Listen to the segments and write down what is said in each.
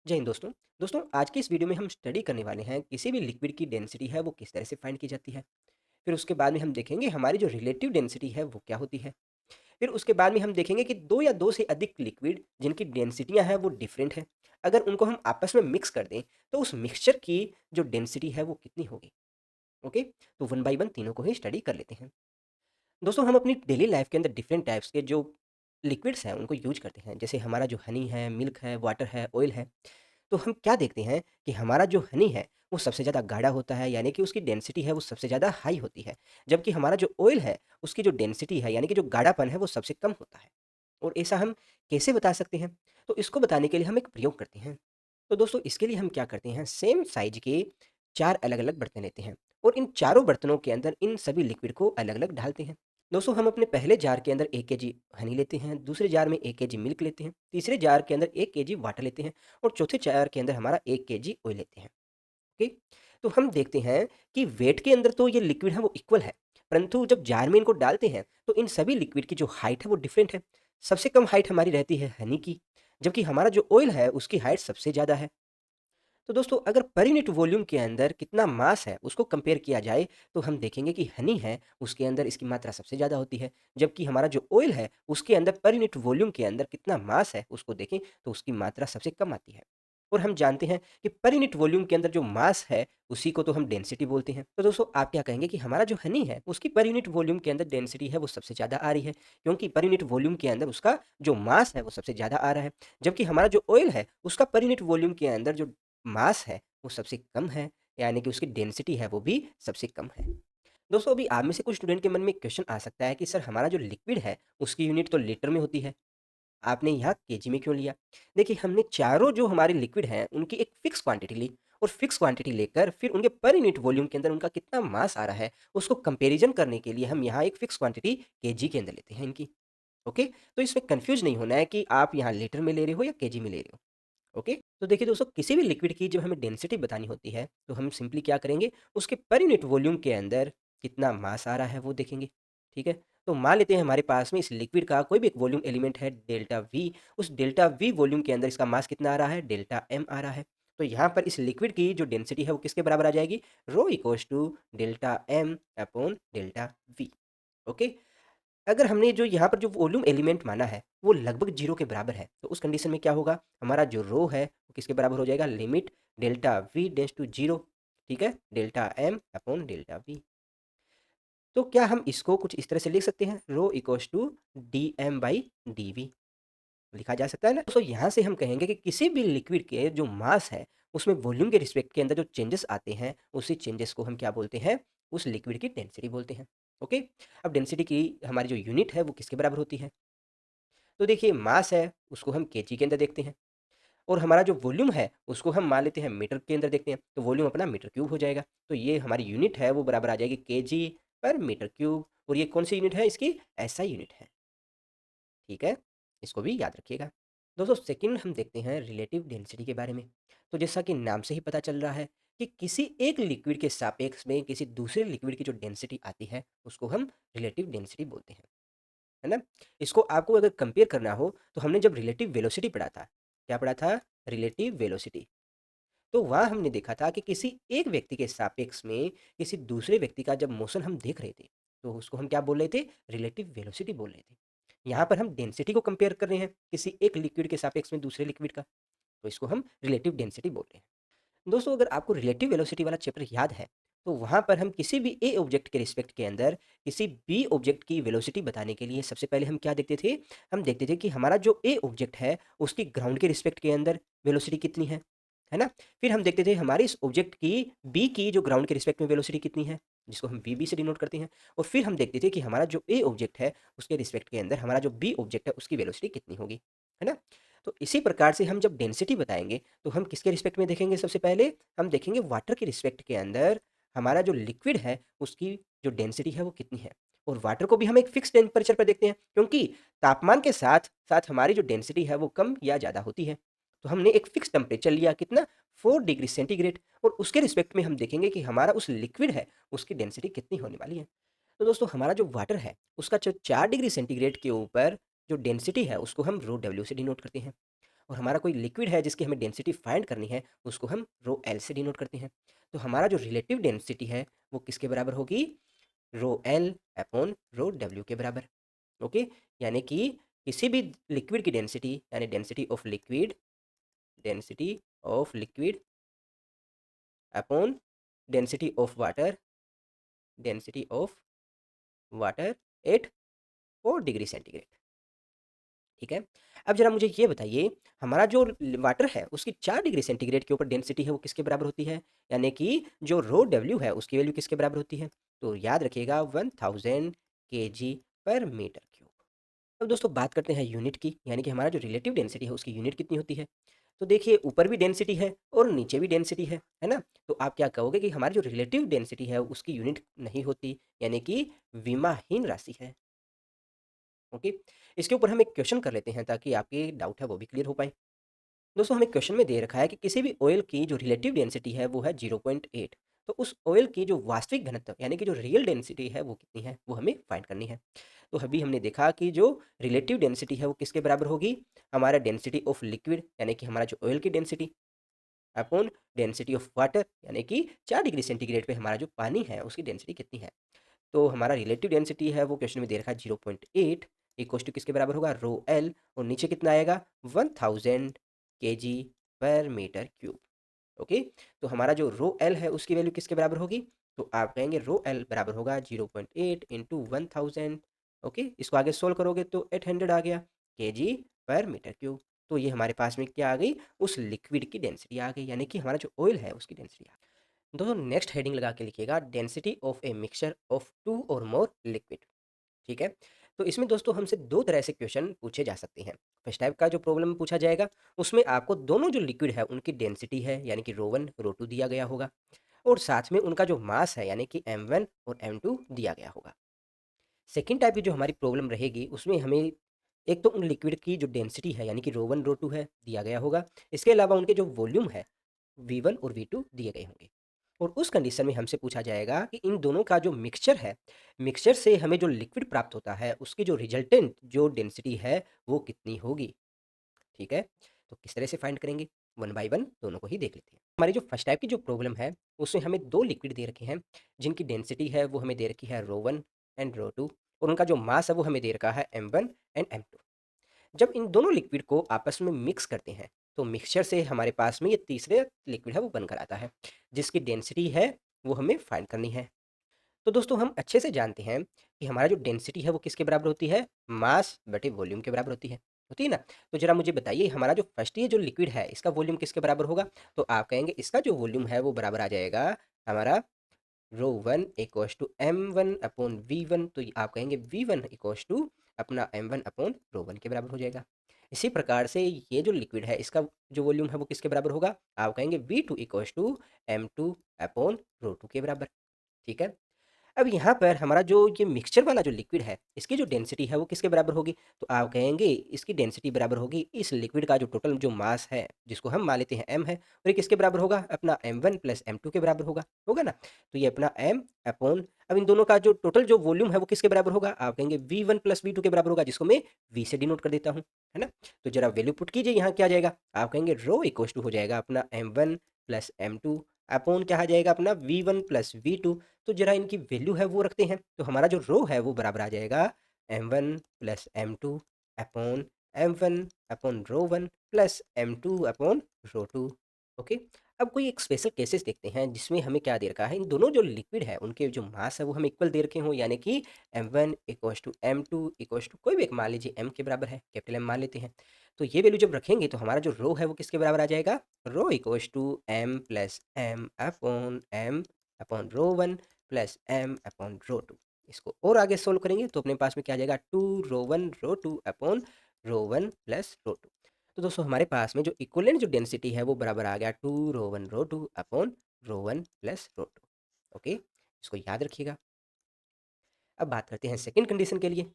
जय हिंद दोस्तों। दोस्तों आज की इस वीडियो में हम स्टडी करने वाले हैं किसी भी लिक्विड की डेंसिटी है वो किस तरह से फाइंड की जाती है। फिर उसके बाद में हम देखेंगे हमारी जो रिलेटिव डेंसिटी है वो क्या होती है। फिर उसके बाद में हम देखेंगे कि दो या दो से अधिक लिक्विड जिनकी डेंसिटियां हैं वो डिफरेंट है, अगर उनको हम आपस में मिक्स कर दें तो उस मिक्सचर की जो डेंसिटी है वो कितनी होगी। ओके, तो वन बाय वन तीनों को ही स्टडी कर लेते हैं। दोस्तों हम अपनी डेली लाइफ के अंदर डिफरेंट टाइप्स के जो लिक्विड्स हैं उनको यूज करते हैं, जैसे हमारा जो हनी है, मिल्क है, वाटर है, ऑयल है। तो हम क्या देखते हैं कि हमारा जो हनी है वो सबसे ज़्यादा गाढ़ा होता है, यानी कि उसकी डेंसिटी है वो सबसे ज़्यादा हाई होती है। जबकि हमारा जो ऑयल है उसकी जो डेंसिटी है यानी कि जो गाढ़ापन है वो सबसे कम होता है। और ऐसा हम कैसे बता सकते हैं? तो इसको बताने के लिए हम एक प्रयोग करते हैं। तो दोस्तों इसके लिए हम क्या करते हैं, सेम साइज के 4 अलग-अलग बर्तन लेते हैं और इन चारों बर्तनों के अंदर इन सभी लिक्विड को अलग-अलग डालते हैं। दोस्तों हम अपने पहले जार के अंदर 1 केजी हनी लेते हैं, दूसरे जार में 1 केजी मिल्क लेते हैं, तीसरे जार के अंदर 1 केजी वाटर लेते हैं और चौथे जार के अंदर हमारा 1 केजी ऑयल लेते हैं। ओके? तो हम देखते हैं कि वेट के अंदर तो ये लिक्विड है वो इक्वल है, परंतु जब जार में इनको डालते हैं तो इन सभी लिक्विड की जो हाइट है वो डिफरेंट है। सबसे कम हाइट हमारी रहती है हनी की, जबकि हमारा जो ऑयल है उसकी हाइट सबसे ज़्यादा है। तो दोस्तों अगर पर यूनिट वॉल्यूम के अंदर कितना मास है उसको कंपेयर किया जाए तो हम देखेंगे कि हनी है उसके अंदर इसकी मात्रा सबसे ज़्यादा होती है, जबकि हमारा जो ऑयल है उसके अंदर पर यूनिट वॉल्यूम के अंदर कितना मास है उसको देखें तो उसकी मात्रा सबसे कम आती है। और हम जानते हैं कि पर यूनिट वॉल्यूम के अंदर जो मास है उसी को तो हम डेंसिटी बोलते हैं। तो दोस्तों आप क्या कहेंगे कि हमारा जो हनी है उसकी पर यूनिट वॉल्यूम के अंदर डेंसिटी है वो सबसे ज़्यादा आ रही है, क्योंकि पर यूनिट वॉल्यूम के अंदर उसका जो मास है वो सबसे ज़्यादा आ रहा है। जबकि हमारा जो ऑयल है उसका पर यूनिट वॉल्यूम के अंदर जो मास है वो सबसे कम है, यानी कि उसकी डेंसिटी है वो भी सबसे कम है। दोस्तों अभी आप में से कुछ स्टूडेंट के मन में एक क्वेश्चन आ सकता है कि सर हमारा जो लिक्विड है उसकी यूनिट तो लीटर में होती है, आपने यहाँ केजी में क्यों लिया? देखिए हमने चारों जो हमारे लिक्विड हैं उनकी एक फिक्स क्वांटिटी ली और फिक्स क्वांटिटी लेकर फिर उनके पर यूनिट वॉल्यूम के अंदर उनका कितना मास आ रहा है उसको कंपैरिजन करने के लिए हम यहाँ एक फिक्स क्वांटिटी केजी के अंदर लेते हैं इनकी। ओके? तो इसमें कन्फ्यूज़ नहीं होना है कि आप यहाँ लीटर में ले रहे हो या केजी में ले रहे हो। ओके, तो देखिए दोस्तों किसी भी लिक्विड की जब हमें डेंसिटी बतानी होती है तो हम सिंपली क्या करेंगे, उसके पर यूनिट वॉल्यूम के अंदर कितना मास आ रहा है वो देखेंगे। ठीक है, तो मान लेते हैं हमारे पास में इस लिक्विड का कोई भी एक वॉल्यूम एलिमेंट है डेल्टा वी, उस डेल्टा वी वॉल्यूम के अंदर इसका मास कितना आ रहा है, डेल्टा एम आ रहा है। तो यहाँ पर इस लिक्विड की जो डेंसिटी है वो किसके बराबर आ जाएगी, rho equals to delta M upon delta v. Okay, अगर हमने जो यहाँ पर जो वॉल्यूम एलिमेंट माना है, वो लगभग 0 के बराबर है, तो उस कंडीशन में क्या होगा? हमारा जो रो है, वो किसके बराबर हो जाएगा? Limit delta V tends to 0, ठीक है? Delta M upon delta V. तो क्या हम इसको कुछ इस तरह से लिख सकते हैं? Rho equals to dm by dv, लिखा जा सकता है ना? तो यहाँ से हम कहेंगे कि किसी भी लिक्विड के जो मास है, उसमें वॉल्यूम के रिस्पेक्ट के अंदर जो चेंजेस आते हैं, उसी चेंजेस को हम क्या बोलते हैं? उस लिक्विड की डेंसिटी बोलते हैं। ओके? अब डेंसिटी की हमारी जो यूनिट है, वो किसके बराबर होती है? तो देखिए मास है उसको हम केजी के अंदर देखते हैं और हमारा जो वॉल्यूम है उसको हम मान लेते हैं मीटर के अंदर देखते हैं, तो वॉल्यूम अपना मीटर क्यूब हो जाएगा। तो ये हमारी यूनिट है वो बराबर आ जाएगी केजी पर मीटर क्यूब, और ये कौन सी यूनिट है इसकी? एसआई यूनिट है। ठीक है, इसको भी याद रखिएगा। दोस्तों सेकंड हम देखते हैं रिलेटिव डेंसिटी के बारे में। तो जैसा कि नाम से ही पता चल रहा है कि किसी एक लिक्विड के सापेक्ष में किसी दूसरे लिक्विड की जो डेंसिटी आती है उसको हम रिलेटिव डेंसिटी बोलते हैं, है ना? इसको आपको अगर कंपेयर करना हो तो हमने जब रिलेटिव वेलोसिटी पढ़ा था, क्या पढ़ा था? Relative velocity. तो वहाँ हमने देखा था कि किसी एक व्यक्ति के सापेक्ष में किसी दूसरे व्यक्ति का जब मोशन हम देख रहे थे, तो उसको हम क्या बोल रहे थे? रिलेटिव वेलोसिटी बोल रहे थे। यहाँ पर हम डेंसिटी को कंपेयर कर रहे हैं किसी एक लिक्विड के सापेक्ष में दूसरे लिक्विड का, तो इसको हम रिलेटिव डेंसिटी बोल रहे हैं। दोस्तों अगर आपको रिलेटिव वेलोसिटी वाला चैप्टर याद है, तो वहाँ पर हम किसी भी ए ऑब्जेक्ट के रिस्पेक्ट के अंदर किसी बी ऑब्जेक्ट की वेलोसिटी बताने के लिए सबसे पहले हम क्या देखते थे? हम देखते थे कि हमारा जो ए ऑब्जेक्ट है उसकी ग्राउंड के रिस्पेक्ट के अंदर वेलोसिटी कितनी है ना? फिर हम देखते थे हमारे इस ऑब्जेक्ट की बी की जो ग्राउंड के रिस्पेक्ट में वेलोसिटी कितनी है, जिसको हम वीबी से डिनोट करते हैं। और फिर हम देखते थे कि हमारा जो ए ऑब्जेक्ट है उसके रिस्पेक्ट के अंदर हमारा जो बी ऑब्जेक्ट है उसकी वेलोसिटी कितनी होगी, है ना? तो इसी प्रकार से हम जब डेंसिटी बताएँगे तो हम किसके रिस्पेक्ट में देखेंगे? सबसे पहले हम देखेंगे वाटर के रिस्पेक्ट के अंदर हमारा जो लिक्विड है उसकी जो डेंसिटी है वो कितनी है। और वाटर को भी हम एक फिक्स टेम्परेचर पर देखते हैं, क्योंकि तापमान के साथ साथ हमारी जो डेंसिटी है वो कम या ज़्यादा होती है। तो हमने एक फिक्स टेम्परेचर लिया, कितना? 4 डिग्री सेंटीग्रेड, और उसके रिस्पेक्ट में हम देखेंगे कि हमारा उस लिक्विड है उसकी डेंसिटी कितनी होने वाली है। तो दोस्तों हमारा जो वाटर है उसका जो 4 डिग्री सेंटीग्रेड के ऊपर जो डेंसिटी है उसको हम रो डब्ल्यू से डिनोट करते हैं। और हमारा कोई लिक्विड है जिसकी हमें डेंसिटी फाइंड करनी है, उसको हम रो एल से डिनोट करते हैं। तो हमारा जो रिलेटिव डेंसिटी है वो किसके बराबर होगी, rho L upon rho W के बराबर। ओके, यानी कि किसी भी लिक्विड की डेंसिटी, यानी density of liquid upon density of water at 4 degree centigrade. ठीक है, अब जरा मुझे ये बताइए, हमारा जो वाटर है उसकी 4 डिग्री सेंटीग्रेड के ऊपर डेंसिटी है वो किसके बराबर होती है, यानी कि जो रो डब्ल्यू है उसकी वैल्यू किसके बराबर होती है, तो याद रखिएगा 1000 kg/m³। अब दोस्तों बात करते हैं यूनिट की, यानी कि हमारा जो रिलेटिव डेंसिटी है उसकी यूनिट कितनी होती है। तो देखिए ऊपर भी डेंसिटी है और नीचे भी डेंसिटी है ना। तो आप क्या कहोगे कि हमारी जो रिलेटिव डेंसिटी है उसकी यूनिट नहीं होती, यानी कि विमाहीन राशि है। ओके, इसके ऊपर हम एक क्वेश्चन कर लेते हैं ताकि आपके डाउट है वो भी क्लियर हो पाए। दोस्तों हमें क्वेश्चन में दे रखा है कि किसी भी ऑयल की जो रिलेटिव डेंसिटी है वो है 0.8। तो उस ऑयल की जो वास्तविक घनत्व यानी कि जो रियल डेंसिटी है वो कितनी है, वो हमें फाइंड करनी है। तो अभी हमने देखा कि जो रिलेटिव डेंसिटी है वो किसके बराबर होगी, हमारा डेंसिटी ऑफ लिक्विड यानी कि हमारा जो ऑयल की density upon density of water, यानी कि 4 डिग्री सेंटीग्रेड पे हमारा जो पानी है उसकी डेंसिटी कितनी है। तो हमारा रिलेटिव डेंसिटी है वो क्वेश्चन में दे रखा है 0.8 इक्वल टू किसके बराबर होगा, रो एल, और नीचे कितना आएगा 1000 kg/m³। ओके, तो हमारा जो रो एल है उसकी वैल्यू किसके बराबर होगी, तो आप कहेंगे रो एल बराबर होगा 0.8 इंटू 1000। ओके, इसको आगे सोल्व करोगे तो 800 आ गया kg/m³। तो ये हमारे पास में क्या आ गई, उस लिक्विड की डेंसिटी आ गई, यानी कि हमारा जो ऑयल है उसकी डेंसिटी आ गई। दोस्तों नेक्स्ट हेडिंग लगा के लिखिएगा density of a mixture of 2 और मोर लिक्विड। ठीक है, तो इसमें दोस्तों हमसे दो तरह से क्वेश्चन पूछे जा सकते हैं। फर्स्ट टाइप का जो प्रॉब्लम पूछा जाएगा उसमें आपको दोनों जो लिक्विड है उनकी डेंसिटी है यानी कि रो वन रो टू दिया गया होगा, और साथ में उनका जो मास है यानी कि m1 और m2 दिया गया होगा। सेकेंड टाइप की जो हमारी प्रॉब्लम रहेगी उसमें हमें एक तो उन लिक्विड की जो डेंसिटी है यानी कि रो वन रो टू है दिया गया होगा, इसके अलावा उनके जो वॉल्यूम है V1 और V2 दिए गए होंगे। और उस कंडीशन में हमसे पूछा जाएगा कि इन दोनों का जो मिक्सचर है, मिक्सचर से हमें जो लिक्विड प्राप्त होता है उसकी जो रिजल्टेंट जो डेंसिटी है वो कितनी होगी। ठीक है, तो किस तरह से फाइंड करेंगे, वन बाय वन दोनों को ही देख लेते हैं। हमारी जो फर्स्ट टाइप की जो प्रॉब्लम है उसमें हमें दो लिक्विड दे रखे हैं जिनकी डेंसिटी है वो हमें दे रखी है रो वन एंड रो टू, और उनका जो मास है वो हमें दे रखा है m1 एंड m2। जब इन दोनों लिक्विड को आपस में मिक्स करते हैं तो मिक्सचर से हमारे पास में ये तीसरे लिक्विड है वो बनकर आता है जिसकी डेंसिटी है वो हमें फाइंड करनी है। तो दोस्तों हम अच्छे से जानते हैं कि हमारा जो डेंसिटी है वो किसके बराबर होती है, मास बटे वॉल्यूम के बराबर होती है ना। तो जरा मुझे बताइए हमारा जो फर्स्ट ये जो लिक्विड है इसका वॉल्यूम किसके बराबर होगा, तो आप कहेंगे इसका जो वॉल्यूम है वो बराबर आ जाएगा हमारा rho one equals to m1 upon v1। तो आप कहेंगे v1 इक्वल्स टू अपना m1 अपॉन रो वन के बराबर हो जाएगा। इसी प्रकार से ये जो लिक्विड है इसका जो वॉल्यूम है वो किसके बराबर होगा, आप कहेंगे v2 equals to m2 upon rho two के बराबर। ठीक है, अब यहाँ पर हमारा जो ये मिक्सचर वाला जो लिक्विड है इसकी जो डेंसिटी है वो किसके बराबर होगी, तो आप कहेंगे इसकी डेंसिटी बराबर होगी इस लिक्विड का जो टोटल जो मास है जिसको हम मान लेते हैं m है, और ये किसके बराबर होगा, अपना m1 प्लस m2 के बराबर होगा ना। तो ये अपना m अपॉन, अब इन दोनों का जो टोटल जो वॉल्यूम है वो किसके बराबर होगा, आप कहेंगे v1 प्लस v2 के बराबर होगा, जिसको मैं v से डिनोट कर देता हूँ, है ना। तो जरा वैल्यू पुट कीजिए, यहाँ क्या आ जाएगा, आप कहेंगे रो इक्वल टू हो जाएगा अपना m1 प्लस m2 अपॉन क्या आ जाएगा अपना v1 प्लस v2। तो जरा इनकी वैल्यू है वो रखते हैं, तो हमारा जो रो है वो बराबर आ जाएगा m1 plus m2 upon m1 upon rho one plus m2 upon rho two. Okay, अब कोई एक स्पेशल केसेस देखते हैं जिसमें हमें क्या दे रखा है, इन दोनों जो लिक्विड है उनके जो मास है वो हम इक्वल दे रखे हों, यानी कि m1 equals to m2 equals to कोई भी एक मान लीजिए m के बराबर है, कैपिटल M मान लेते हैं। तो ये वैल्यू जब रखेंगे तो हमारा जो रो है वो किसके बराबर आ जाएगा, rho equals to m plus m upon rho one plus m upon rho two. इसको और आगे सोल्व करेंगे तो अपने पास में क्या आ जाएगा, two rho one rho two upon rho one plus rho two. तो दोस्तों हमारे पास में जो इक्विवेलेंट जो डेंसिटी है वो बराबर आ गया two rho one rho two upon rho one plus rho two. Okay, इसको याद रखिएगा। अब बात करते हैं सेकंड कंडीशन के लिए।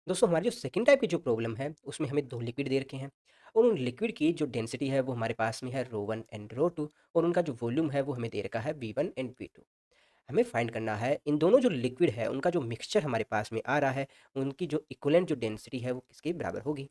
दोस्तों हमारी जो सेकंड टाइप की जो प्रॉब्लम है उसमें हमें दो लिक्विड दे रखे हैं, और उन लिक्विड की जो डेंसिटी है वो हमारे पास में है रो वन एंड रो टू, और उनका जो वॉल्यूम है वो हमें दे रखा है v1 एंड v2। हमें फाइंड करना है इन दोनों जो लिक्विड है उनका जो मिक्सचर हमारे पास में आ रहा है उनकी जो इक्विवेलेंट जो डेंसिटी है वो किसके बराबर होगी।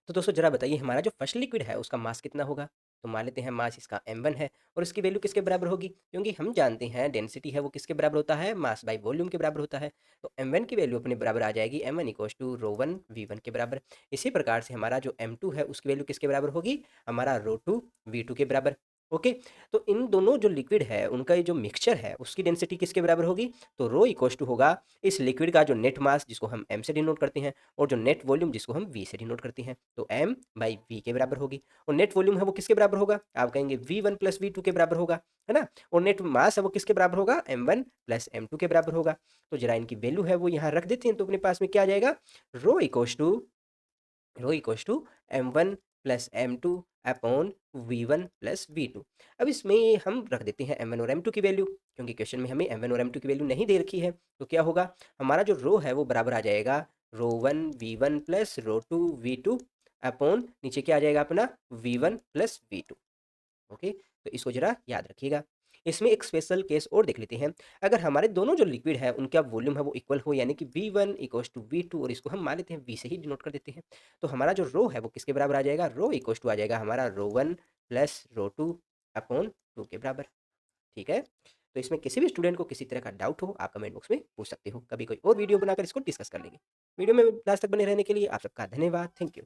तो दोस्तों ज़रा बताइए हमारा जो फर्स्ट लिक्विड है उसका मास कितना होगा? तो मान लेते हैं मास इसका m1 है और इसकी वैल्यू किसके बराबर होगी? क्योंकि हम जानते हैं डेंसिटी है वो किसके बराबर होता है? मास बाई वॉल्यूम के बराबर होता है। तो m1 की वैल्यू अपने बराबर आ जाएगी m1 इक्वल्स टू ρ1 v1 के बराबर। इसी प्रकार से हमारा जो m2 है उसकी वैल्यू किसके बराबर होगी? हमारा ρ2 v2 के बराबर। ओके, तो इन दोनों जो लिक्विड है उनका ये जो मिक्सचर है उसकी डेंसिटी किसके बराबर होगी? तो रो इक्वल्स टू होगा इस लिक्विड का जो नेट मास जिसको हम m से डिनोट करते हैं और जो नेट वॉल्यूम जिसको हम v से डिनोट करते हैं, तो m बाई v के बराबर होगी। और नेट वॉल्यूम है वो किसके बराबर होगा? आप कहेंगे v1 प्लस v2 के बराबर होगा, है ना? और नेट मास है वो किसके बराबर होगा? m1 प्लस m2 के बराबर होगा। तो जरा इनकी वैल्यू है वो यहाँ रख देते हैं, तो अपने पास में क्या आ जाएगा? Rho equals to m1 plus m2 upon v1 plus v2। अब इसमें हम रख देते हैं m1 और m2 की वैल्यू, क्योंकि क्वेश्चन में हमें m1 और m2 की वैल्यू नहीं दे रखी है। तो क्या होगा? हमारा जो रो है वो बराबर आ जाएगा रो1 v1 प्लस रो2 v2 अपॉन नीचे क्या आ जाएगा अपना v1 प्लस v2। ओके, तो इसको जरा याद रखिएगा। इसमें एक स्पेशल केस और देख लेते हैं। अगर हमारे दोनों जो लिक्विड है उनका वॉल्यूम है वो इक्वल हो, यानी कि v1 इक्वल्स टू v2 और इसको हम मान लेते हैं v से ही डिनोट कर देते हैं। तो हमारा जो रो है वो किसके बराबर आ जाएगा? रो इक्वल्स टू आ जाएगा हमारा रो1 प्लस रो2 अपॉन 2 के बराबर। ठीक है? तो इसमें किसी भी स्टूडेंट को किसी तरह का डाउट हो आप कमेंट बॉक्स में पूछ सकते हो। कभी कोई और वीडियो बनाकर इसको डिस्कस कर लेंगे। वीडियो में लास्ट तक बने रहने के लिए आप सबका धन्यवाद। Thank you.